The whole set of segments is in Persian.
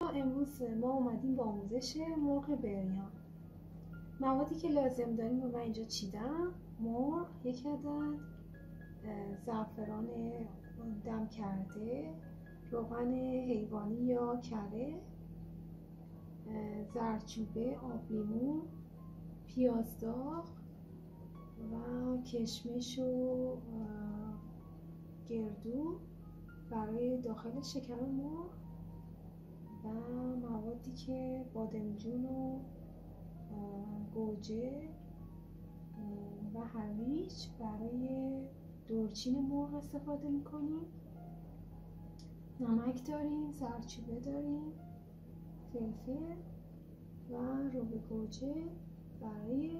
امروز ما اومدیم با آموزش مرغ بریان. موادی که لازم داریم رو من اینجا چیدم. مرغ، 1 عدد، زعفران دم کرده، روغن حیوانی یا کره، زردچوبه، آبلیمو، پیاز داغ و کشمش و گردو برای داخل شکم مرغ و موادی که بادمجون و گوجه و هویج برای دورچین مرغ استفاده میکنیم. نمک داریم، زردچوبه داریم، فلفل و روب گوجه برای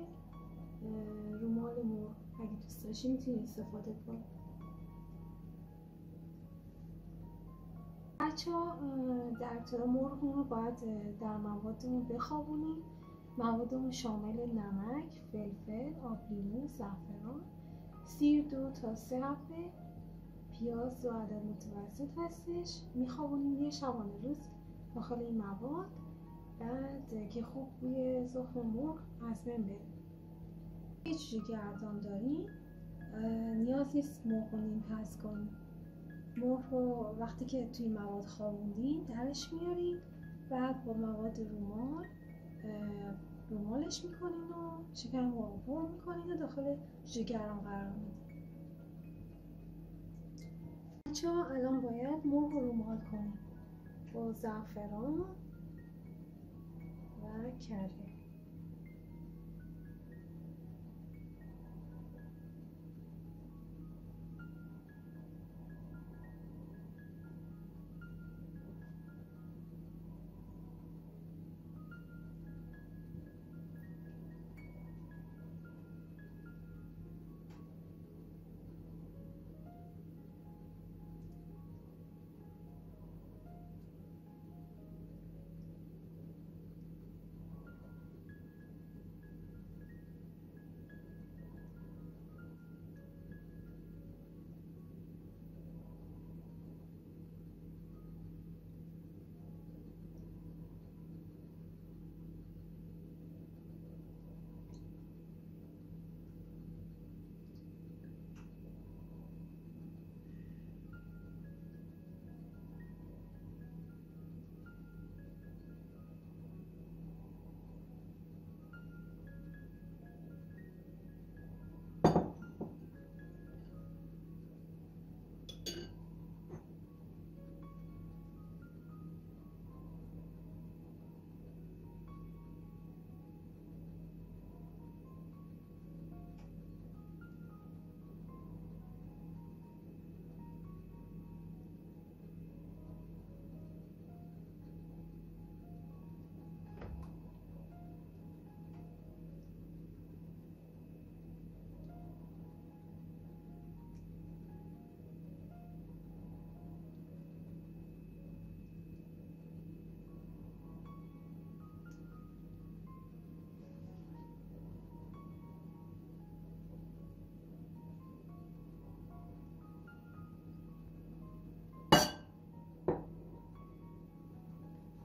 رومال مرغ. اگه دوست داشتید میتونید استفاده کنید. بچه‌ها در ابتدا مرغمون رو باید در موادمون بخوابونیم. موادمون شامل نمک، فلفل، آبلیمو، زعفران، سیر 2 تا 3 حبه، پیاز 2 عدد متوسط هستش. میخوابونیم یه شبانه روز داخل این مواد، بعد که خوب بوی زخم مرغ از بین بره. یه جوجه گردان داریم، نیاز نیست مرغ رو نیم پز کنیم. مرغ رو وقتی که توی مواد خوابوندین درش میارین، بعد با مواد رومالش میکنین و شکم رو پر میکنین و داخل جوجه گرم قرار میدین. بچه‌ها الان باید مرغ رو رومال کنیم با زعفران و کره.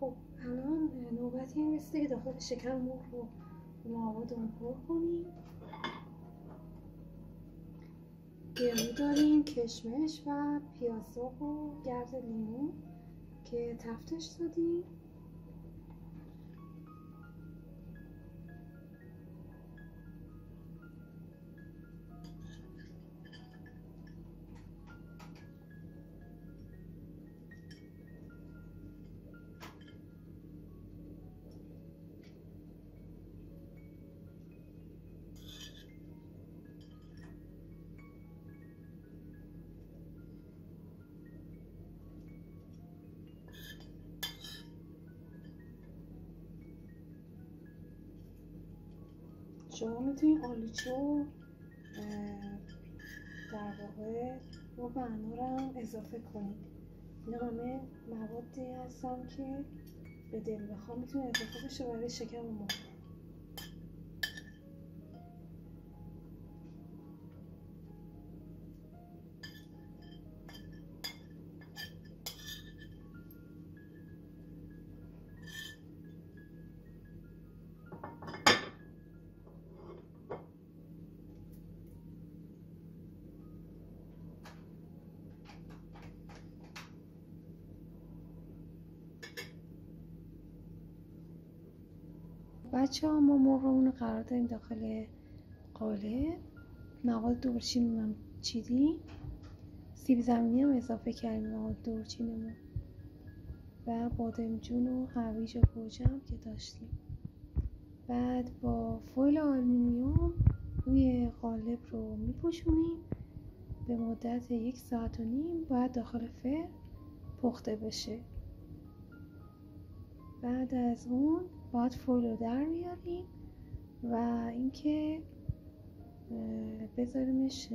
خب الان نوبت این رسیده که داخل شکم مرغ رو موادمون پر کنیم. گردو داریم، کشمش و پیازداغ و گرد لیمو که تفتش دادیم. شما میتونید آلوچه و در واقع مرغ انار هم اضافه کنید. اینا همه موادی هستن که به دل بخواه میتونه اضافه بشه برای شکم مرغ. بچه ها ما مرغمون رو قرار داریم داخل قالب. مواد دورچینمون هم چیدیم، سیب زمینی هم اضافه کردیم مواد دورچینمون و بادمجون و هویج و گوجه هم که داشتیم. بعد با فویل آلومینیوم روی قالب رو میپوشونیم. به مدت 1.5 ساعت باید داخل فرن پخته بشه. بعد از اون باید فویل رو در بیاریم و اینکه بذاریمش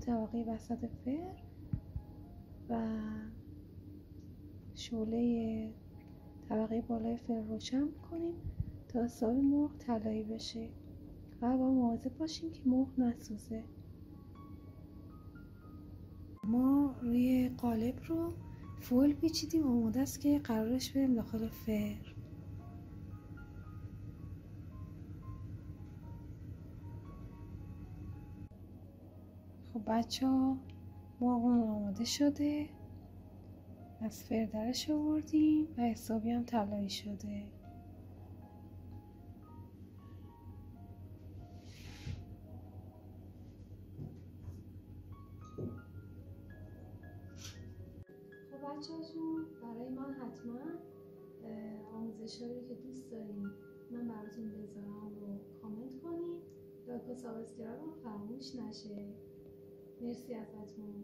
طبقه وسط فرن و شعله طبقه بالای فرن روشن کنیم تا حساب مرغ طلایی بشه و با مواظب باشیم که مرغ نسوزه. ما روی قالب رو فویل پیچیدیم، آماده است که قرارش بریم داخل فرن. خب بچه ها، مرغمون آماده شده، از فرن درش آوردیم و حسابی هم طلایی شده. خب بچه ها جون، برای من حتما آموزش‌هایی که دوست دارین من براتون بذارم رو کامنت کنین. لایک و سابسکرایب رو فراموش نشه. مرسی ازتون.